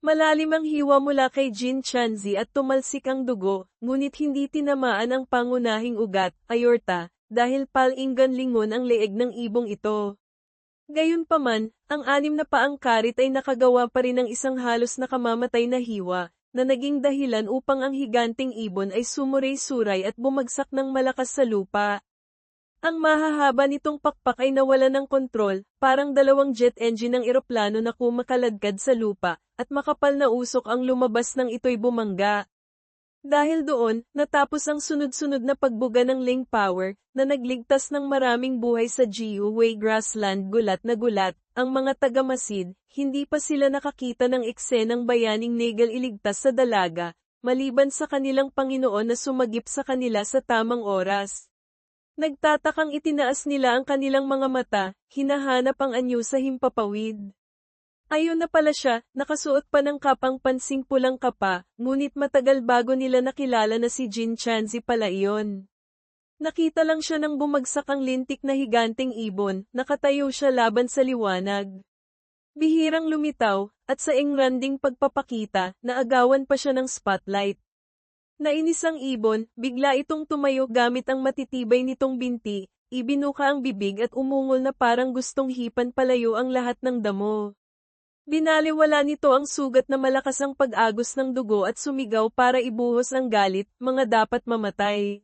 Malalim ang hiwa mula kay Jin Chanzi at tumalsik ang dugo, ngunit hindi tinamaan ang pangunahing ugat, aorta, dahil palinggan lingon ang leeg ng ibong ito. Gayunpaman, ang anim na paang karit ay nakagawa pa rin ng isang halos nakamamatay na hiwa, na naging dahilan upang ang higanting ibon ay sumuray-suray at bumagsak ng malakas sa lupa. Ang mahahaba nitong pakpak ay nawala ng kontrol, parang dalawang jet engine ng eroplano na kumakaladkad sa lupa, at makapal na usok ang lumabas nang ito'y bumangga. Dahil doon, natapos ang sunod-sunod na pagbuga ng Ling Power, na nagligtas ng maraming buhay sa Jiuwei Grassland. Gulat na gulat, ang mga taga-Masid, hindi pa sila nakakita ng eksenang bayaning Negal iligtas sa dalaga, maliban sa kanilang Panginoon na sumagip sa kanila sa tamang oras. Nagtatakang itinaas nila ang kanilang mga mata, hinahanap ang anyo sa himpapawid. Ayun na pala siya, nakasuot pa ng kapang pansing pulang kapa, ngunit matagal bago nila nakilala na si Jin Chanzi pala iyon. Nakita lang siya nang bumagsak ang lintik na higanting ibon, nakatayo siya laban sa liwanag. Bihirang lumitaw, at sa engranding pagpapakita, naagawan pa siya ng spotlight. Nainis ang ibon, bigla itong tumayo gamit ang matitibay nitong binti, ibinuka ang bibig at umungol na parang gustong hipan palayo ang lahat ng damo. Binaliwala nito ang sugat na malakas ang pag-agos ng dugo at sumigaw para ibuhos ang galit, mga dapat mamatay.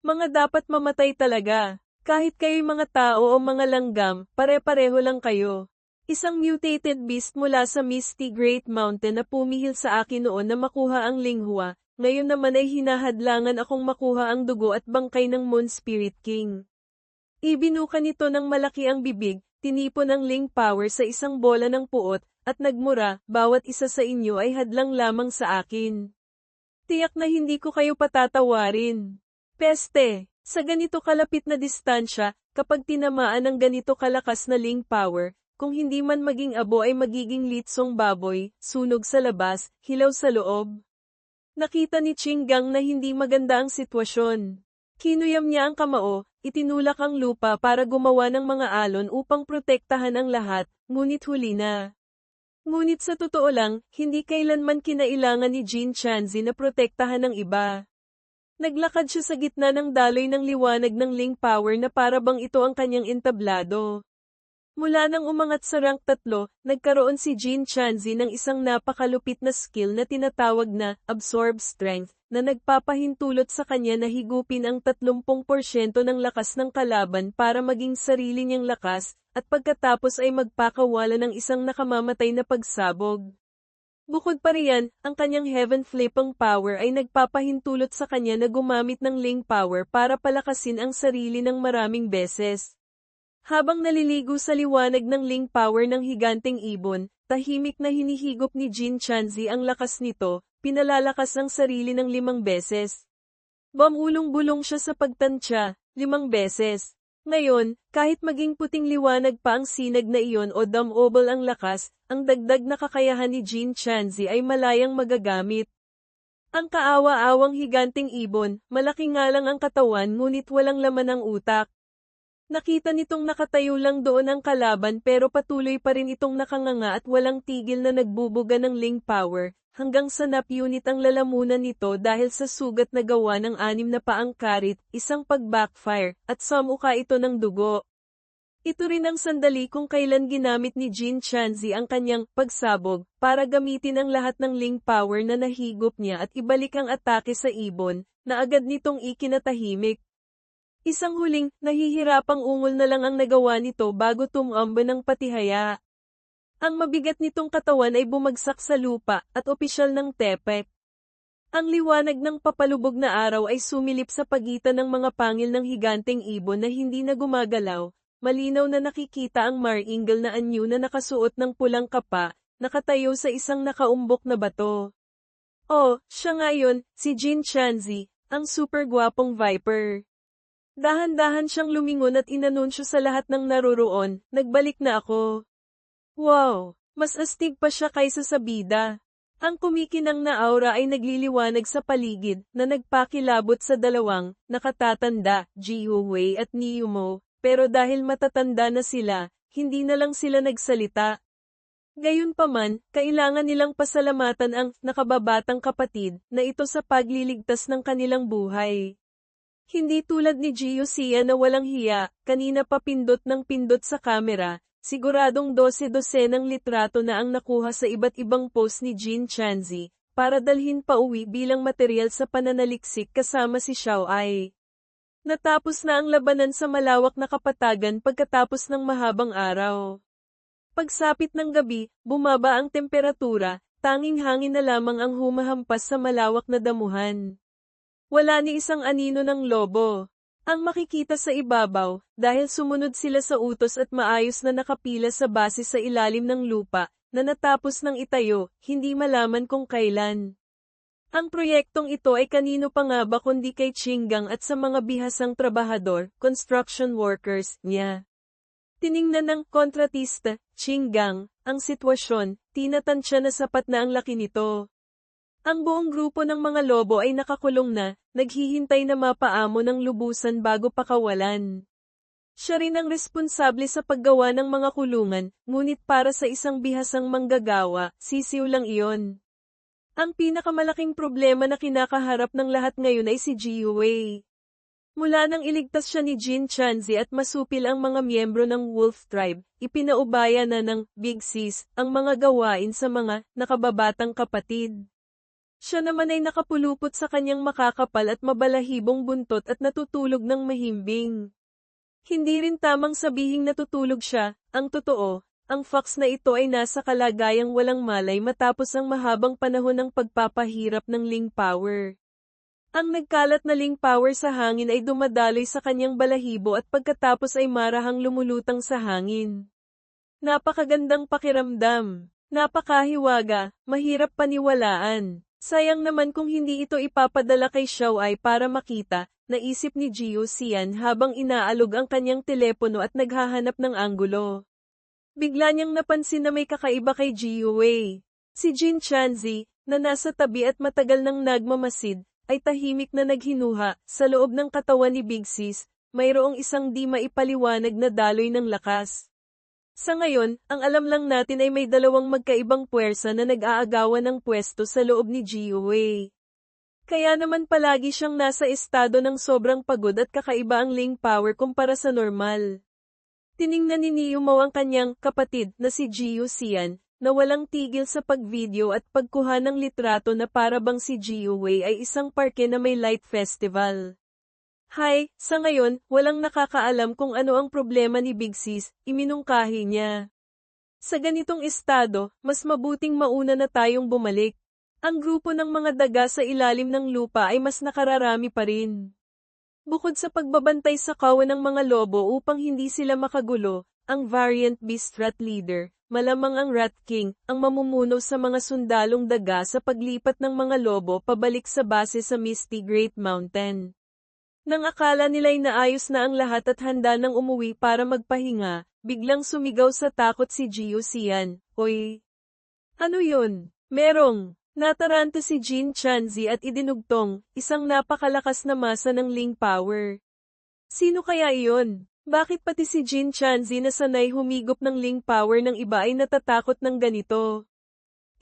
Mga dapat mamatay talaga. Kahit kayo'y mga tao o mga langgam, pare-pareho lang kayo. Isang mutated beast mula sa Misty Great Mountain na pumihil sa akin noon na makuha ang linghua, ngayon naman ay hinahadlangan akong makuha ang dugo at bangkay ng Moon Spirit King. Ibinuka nito ng malaki ang bibig, tinipon ang Ling Power sa isang bola ng puot, at nagmura, bawat isa sa inyo ay hadlang lamang sa akin. Tiyak na hindi ko kayo patatawarin. Peste, sa ganito kalapit na distansya, kapag tinamaan ng ganito kalakas na Ling Power, kung hindi man maging abo ay magiging litsong baboy, sunog sa labas, hilaw sa loob. Nakita ni Qinggang na hindi maganda ang sitwasyon. Kinuyam niya ang kamao, itinulak ang lupa para gumawa ng mga alon upang protektahan ang lahat, ngunit huli na. Ngunit sa totoo lang, hindi kailanman kinailangan ni Jin Chanzi na protektahan ng iba. Naglakad siya sa gitna ng daloy ng liwanag ng Ling Power na para bang ito ang kanyang entablado. Mula nang umangat sa rank 3, nagkaroon si Jin Chanzi ng isang napakalupit na skill na tinatawag na Absorb Strength, na nagpapahintulot sa kanya na higupin ang 30% ng lakas ng kalaban para maging sarili niyang lakas, at pagkatapos ay magpakawala ng isang nakamamatay na pagsabog. Bukod pa riyan, ang kanyang Heaven Flipping Power ay nagpapahintulot sa kanya na gumamit ng Ling Power para palakasin ang sarili ng maraming beses. Habang naliligo sa liwanag ng Ling Power ng higanting ibon, tahimik na hinihigop ni Jin Chanzi ang lakas nito, pinalalakas ang sarili ng 5 beses. Bumulong-bulong siya sa pagtansya, 5 beses. Ngayon, kahit maging puting liwanag pa ang sinag na iyon o damobel ang lakas, ang dagdag na kakayahan ni Jin Chanzi ay malayang magagamit. Ang kaawa-awang higanting ibon, malaki nga lang ang katawan ngunit walang laman ang utak. Nakita nitong nakatayo lang doon ang kalaban pero patuloy pa rin itong nakanganga at walang tigil na nagbubuga ng Ling Power, hanggang sa napunit ang lalamunan nito dahil sa sugat na gawa ng 6 na paang karit, isang pag-backfire, at samuka ito ng dugo. Ito rin ang sandali kung kailan ginamit ni Jin Chanzi ang kanyang pagsabog para gamitin ang lahat ng Ling Power na nahigop niya at ibalik ang atake sa ibon, na agad nitong ikinatahimik. Isang huling, nahihirapang ungol na lang ang nagawa nito bago tumamba ng patihaya. Ang mabigat nitong katawan ay bumagsak sa lupa at opisyal ng tepek. Ang liwanag ng papalubog na araw ay sumilip sa pagitan ng mga pangil ng higanting ibon na hindi na gumagalaw, malinaw na nakikita ang martingale na anyo na nakasuot ng pulang kapa, nakatayo sa isang nakaumbok na bato. Oh, siya nga yun, si Jin Chanzi, ang super gwapong Viper. Dahan-dahan siyang lumingon at inanunsyo sa lahat ng naroroon, nagbalik na ako. Wow! Mas astig pa siya kaysa sa bida. Ang kumikinang na aura ay nagliliwanag sa paligid, na nagpakilabot sa dalawang, nakatatanda, Jiuwei at Niyumo, pero dahil matatanda na sila, hindi na lang sila nagsalita. Gayunpaman, kailangan nilang pasalamatan ang nakababatang kapatid na ito sa pagliligtas ng kanilang buhay. Hindi tulad ni Gio Sia na walang hiya, kanina pa pindot ng pindot sa kamera, siguradong 12 ng litrato na ang nakuha sa iba't ibang post ni Jean Chanzi, para dalhin pa uwi bilang material sa pananaliksik kasama si Xiao Ai. Natapos na ang labanan sa malawak na kapatagan pagkatapos ng mahabang araw. Pagsapit ng gabi, bumaba ang temperatura, tanging hangin na lamang ang humahampas sa malawak na damuhan. Wala ni isang anino ng lobo. Ang makikita sa ibabaw, dahil sumunod sila sa utos at maayos na nakapila sa base sa ilalim ng lupa, na natapos ng itayo, hindi malaman kung kailan. Ang proyektong ito ay kanino pa nga ba kundi kay Qinggang at sa mga bihasang trabahador, construction workers, niya. Tiningnan ng kontratista, Qinggang, ang sitwasyon, tinatansya na sapat na ang laki nito. Ang buong grupo ng mga lobo ay nakakulong na, naghihintay na mapaamo ng lubusan bago pakawalan. Siya rin ang responsable sa paggawa ng mga kulungan, ngunit para sa isang bihasang manggagawa, sisiw lang iyon. Ang pinakamalaking problema na kinakaharap ng lahat ngayon ay si Jiu Wei. Mula nang iligtas siya ni Jin Chanzi at masupil ang mga miyembro ng Wolf Tribe, ipinaubaya na ng Big Sis ang mga gawain sa mga nakababatang kapatid. Siya naman ay nakapulupot sa kanyang makakapal at mabalahibong buntot at natutulog ng mahimbing. Hindi rin tamang sabihing natutulog siya, ang totoo, ang fox na ito ay nasa kalagayang walang malay matapos ang mahabang panahon ng pagpapahirap ng Ling Power. Ang nagkalat na Ling Power sa hangin ay dumadaloy sa kanyang balahibo at pagkatapos ay marahang lumulutang sa hangin. Napakagandang pakiramdam, napakahiwaga, mahirap paniwalaan. Sayang naman kung hindi ito ipapadala kay Xiao Ai para makita, naisip ni Gio Xian habang inaalog ang kanyang telepono at naghahanap ng anggulo. Bigla niyang napansin na may kakaiba kay Gio Wei. Si Jin Chanzi, na nasa tabi at matagal nang nagmamasid, ay tahimik na naghinuha, sa loob ng katawan ni Big Sis, mayroong isang di maipaliwanag na daloy ng lakas. Sa ngayon, ang alam lang natin ay may dalawang magkaibang puwersa na nag-aagawan ng pwesto sa loob ni Gio Wei. Kaya naman palagi siyang nasa estado ng sobrang pagod at kakaiba ang Ling Power kumpara sa normal. Tiningnan ni Niu Mao ang kanyang kapatid na si Gio Xian, na walang tigil sa pagvideo at pagkuha ng litrato na para bang si Gio Wei ay isang parke na may light festival. Hay, sa ngayon, walang nakakaalam kung ano ang problema ni Big Sis, iminungkahi niya. Sa ganitong estado, mas mabuting mauna na tayong bumalik. Ang grupo ng mga daga sa ilalim ng lupa ay mas nakararami pa rin. Bukod sa pagbabantay sa kawan ng mga lobo upang hindi sila makagulo, ang Variant Beast Rat Leader, malamang ang Rat King, ang mamumuno sa mga sundalong daga sa paglipat ng mga lobo pabalik sa base sa Misty Great Mountain. Nang akala nila'y naayos na ang lahat at handa nang umuwi para magpahinga, biglang sumigaw sa takot si Gio Xian, "Oy! Ano yun?" Merong, nataranta si Jin Chanzi at idinugtong, isang napakalakas na masa ng Ling Power. Sino kaya iyon? Bakit pati si Jin Chanzi na sanay humigop ng Ling Power ng iba ay natatakot ng ganito?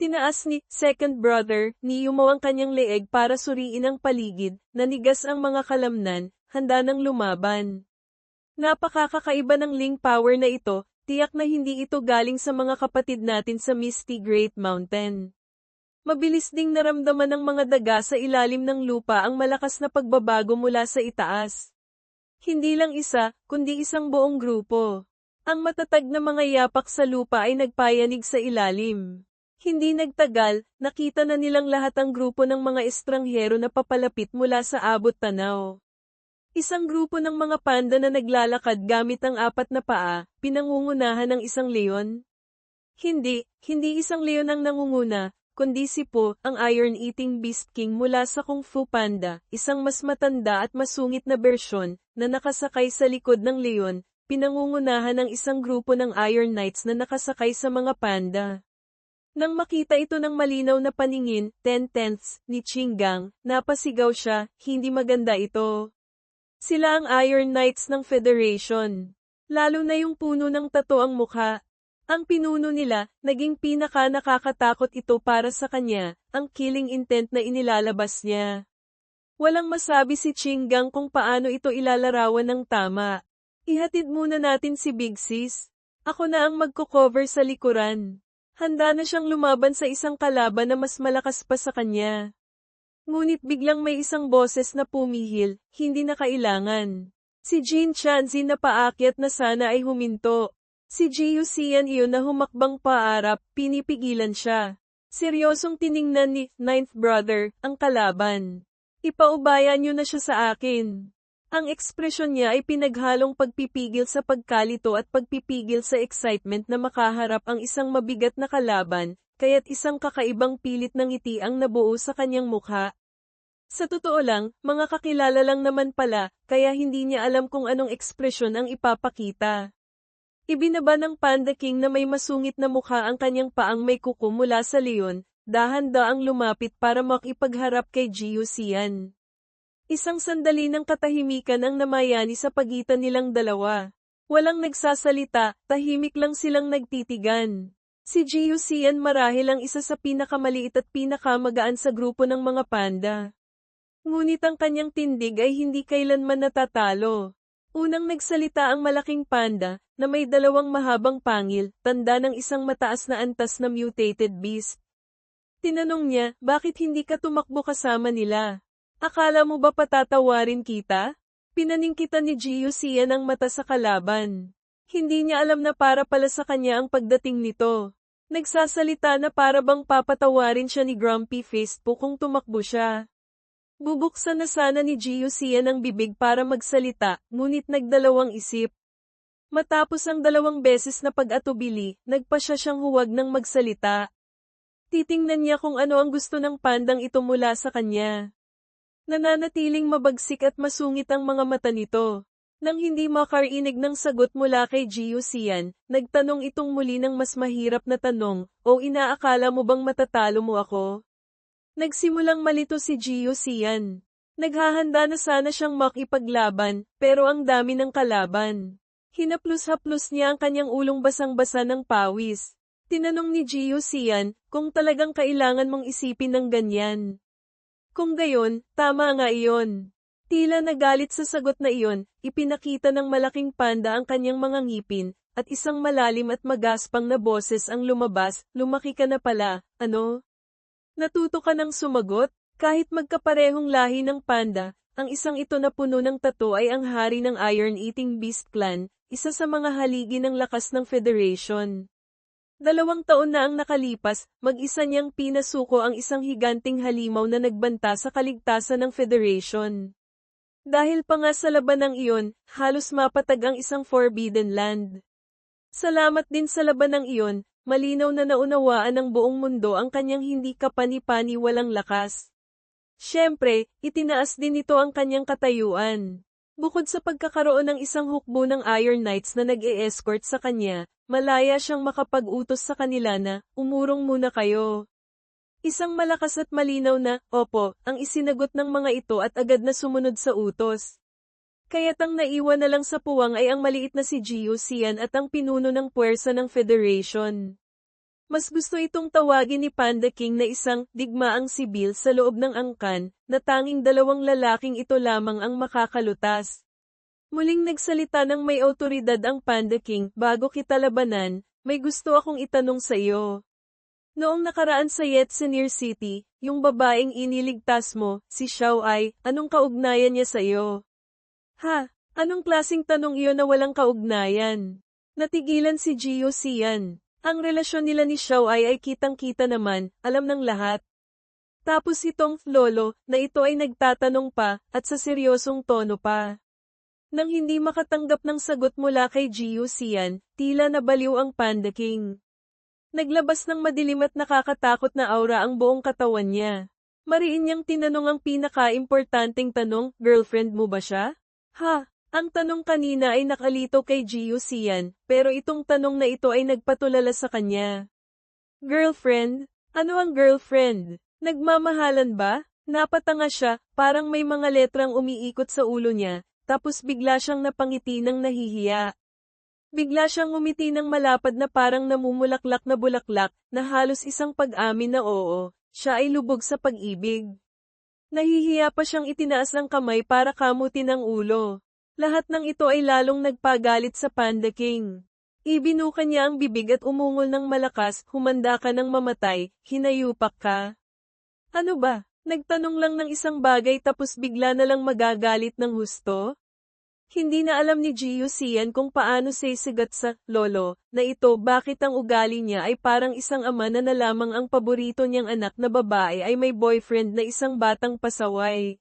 Tinaas ni second brother, Niu Mao ang kanyang leeg para suriin ang paligid, nanigas ang mga kalamnan, handa ng lumaban. Napakakakaiba ng Ling Power na ito, tiyak na hindi ito galing sa mga kapatid natin sa Misty Great Mountain. Mabilis ding naramdaman ng mga daga sa ilalim ng lupa ang malakas na pagbabago mula sa itaas. Hindi lang isa, kundi isang buong grupo. Ang matatag na mga yapak sa lupa ay nagpayanig sa ilalim. Hindi nagtagal, nakita na nilang lahat ang grupo ng mga estranghero na papalapit mula sa abot tanaw. Isang grupo ng mga panda na naglalakad gamit ang 4 na paa, pinangungunahan ng isang leon. Hindi isang leon ang nangunguna, kundi si Po, ang Iron-Eating Beast King mula sa Kung Fu Panda, isang mas matanda at masungit na bersyon, na nakasakay sa likod ng leon, pinangungunahan ng isang grupo ng Iron Knights na nakasakay sa mga panda. Nang makita ito ng malinaw na paningin, 10/10 ni Qinggang, napasigaw siya, hindi maganda ito. Sila ang Iron Knights ng Federation. Lalo na yung puno ng tato ang mukha. Ang pinuno nila, naging pinaka-nakakatakot ito para sa kanya, ang killing intent na inilalabas niya. Walang masabi si Chingang kung paano ito ilalarawan ng tama. Ihatid muna natin si Big Sis. Ako na ang magko-cover sa likuran. Handa na siyang lumaban sa isang kalaban na mas malakas pa sa kanya. Ngunit biglang may isang boses na pumihil, hindi na kailangan. Si Jin Chanzi na paakyat na sana ay huminto. Si Jiu Xian iyon na humakbang paarap, pinipigilan siya. Seryosong tiningnan ni Ninth Brother ang kalaban. Ipaubaya niyo na siya sa akin. Ang ekspresyon niya ay pinaghalong pagpipigil sa pagkalito at pagpipigil sa excitement na makaharap ang isang mabigat na kalaban, kaya't isang kakaibang pilit ng ngiti ang nabuo sa kanyang mukha. Sa totoo lang, mga kakilala lang naman pala, kaya hindi niya alam kung anong ekspresyon ang ipapakita. Ibinaba ng Panda King na may masungit na mukha ang kanyang paang may kuko mula sa leon, dahan-daang lumapit para makipagharap kay Jiu Xian. Isang sandali ng katahimikan ang namayani sa pagitan nilang dalawa. Walang nagsasalita, tahimik lang silang nagtitigan. Si Jiu Xian marahil ang isa sa pinakamaliit at pinakamagaan sa grupo ng mga panda. Ngunit ang kanyang tindig ay hindi kailanman natatalo. Unang nagsalita ang malaking panda, na may dalawang mahabang pangil, tanda ng isang mataas na antas na mutated beast. Tinanong niya, bakit hindi ka tumakbo kasama nila? Akala mo ba patatawarin kita? Pinaningkitan ni Jiu Xian ang mata sa kalaban. Hindi niya alam na para pala sa kanya ang pagdating nito. Nagsasalita na para bang papatawarin siya ni Grumpy Faced po kung tumakbo siya. Bubuksan na sana ni Jiu Xian ang bibig para magsalita, ngunit nagdalawang isip. Matapos ang 2 beses na pag-atubili, nagpa siya siyang huwag ng magsalita. Titingnan niya kung ano ang gusto ng pandang ito mula sa kanya. Nananatiling mabagsik at masungit ang mga mata nito. Nang hindi makarinig ng sagot mula kay Jiu Xian, nagtanong itong muli ng mas mahirap na tanong, o inaakala mo bang matatalo mo ako? Nagsimulang malito si Jiu Xian. Naghahanda na sana siyang makipaglaban, pero ang dami ng kalaban. Hinaplos-haplos niya ang kanyang ulong basang-basa ng pawis. Tinanong ni Jiu Xian, kung talagang kailangan mong isipin ng ganyan. Kung gayon, tama nga iyon. Tila nagalit sa sagot na iyon, ipinakita ng malaking panda ang kanyang mga ngipin, at isang malalim at magaspang na boses ang lumabas, lumaki ka na pala, ano? Natuto ka ng sumagot? Kahit magkaparehong lahi ng panda, ang isang ito na puno ng tato ay ang hari ng Iron-Eating Beast Clan, isa sa mga haligi ng lakas ng Federation. 2 taon na ang nakalipas, mag-isa niyang pinasuko ang isang higanting halimaw na nagbanta sa kaligtasan ng Federation. Dahil pa nga sa labanang iyon, halos mapatag ang isang Forbidden Land. Salamat din sa labanang iyon, malinaw na naunawaan ng buong mundo ang kanyang hindi kapani-pani walang lakas. Siyempre, itinaas din ito ang kanyang katayuan. Bukod sa pagkakaroon ng isang hukbo ng Iron Knights na nag-e-escort sa kanya, malaya siyang makapag-utos sa kanila na, umurong muna kayo. Isang malakas at malinaw na, opo, ang isinagot ng mga ito at agad na sumunod sa utos. Kaya't ang naiwan na lang sa puwang ay ang maliit na si Jiu Xian at ang pinuno ng puwersa ng Federation. Mas gusto itong tawagin ni Panda King na isang digmaang sibil sa loob ng angkan, na tanging 2 lalaking ito lamang ang makakalutas. Muling nagsalita ng may awtoridad ang Panda King, bago kita labanan, may gusto akong itanong sa iyo. Noong nakaraan sa Yetsenir City, yung babaeng iniligtas mo, si Xiao Ai, anong kaugnayan niya sa iyo? Ha? Anong klasing tanong iyon na walang kaugnayan? Natigilan si Jiu Xian. Ang relasyon nila ni Xiao Ai ay kitang-kita naman, alam ng lahat. Tapos itong lolo, na ito ay nagtatanong pa, at sa seryosong tono pa. Nang hindi makatanggap ng sagot mula kay Jiu Xian, tila nabaliw ang Panda King. Naglabas ng madilim at nakakatakot na aura ang buong katawan niya. Mariin niyang tinanong ang pinaka-importanteng tanong, girlfriend mo ba siya? Ha? Ang tanong kanina ay nakalito kay Jiu Xian, pero itong tanong na ito ay nagpatulala sa kanya. Girlfriend? Ano ang girlfriend? Nagmamahalan ba? Napatanga siya, parang may mga letrang umiikot sa ulo niya, tapos bigla siyang napangiti ng nahihiya. Bigla siyang ngumiti ng malapad na parang namumulaklak na bulaklak, na halos isang pag-amin na oo, siya ay lubog sa pag-ibig. Nahihiya pa siyang itinaas ang kamay para kamutin ang ulo. Lahat ng ito ay lalong nagpagalit sa Panda King. Ibinuka niya ang bibig at umungol ng malakas, humanda ka ng mamatay, hinayupak ka. Ano ba? Nagtanong lang ng isang bagay tapos bigla na lang magagalit ng husto? Hindi na alam ni Jiu Sian kung paano sisigat sa lolo na ito bakit ang ugali niya ay parang isang ama na lamang ang paborito niyang anak na babae ay may boyfriend na isang batang pasaway.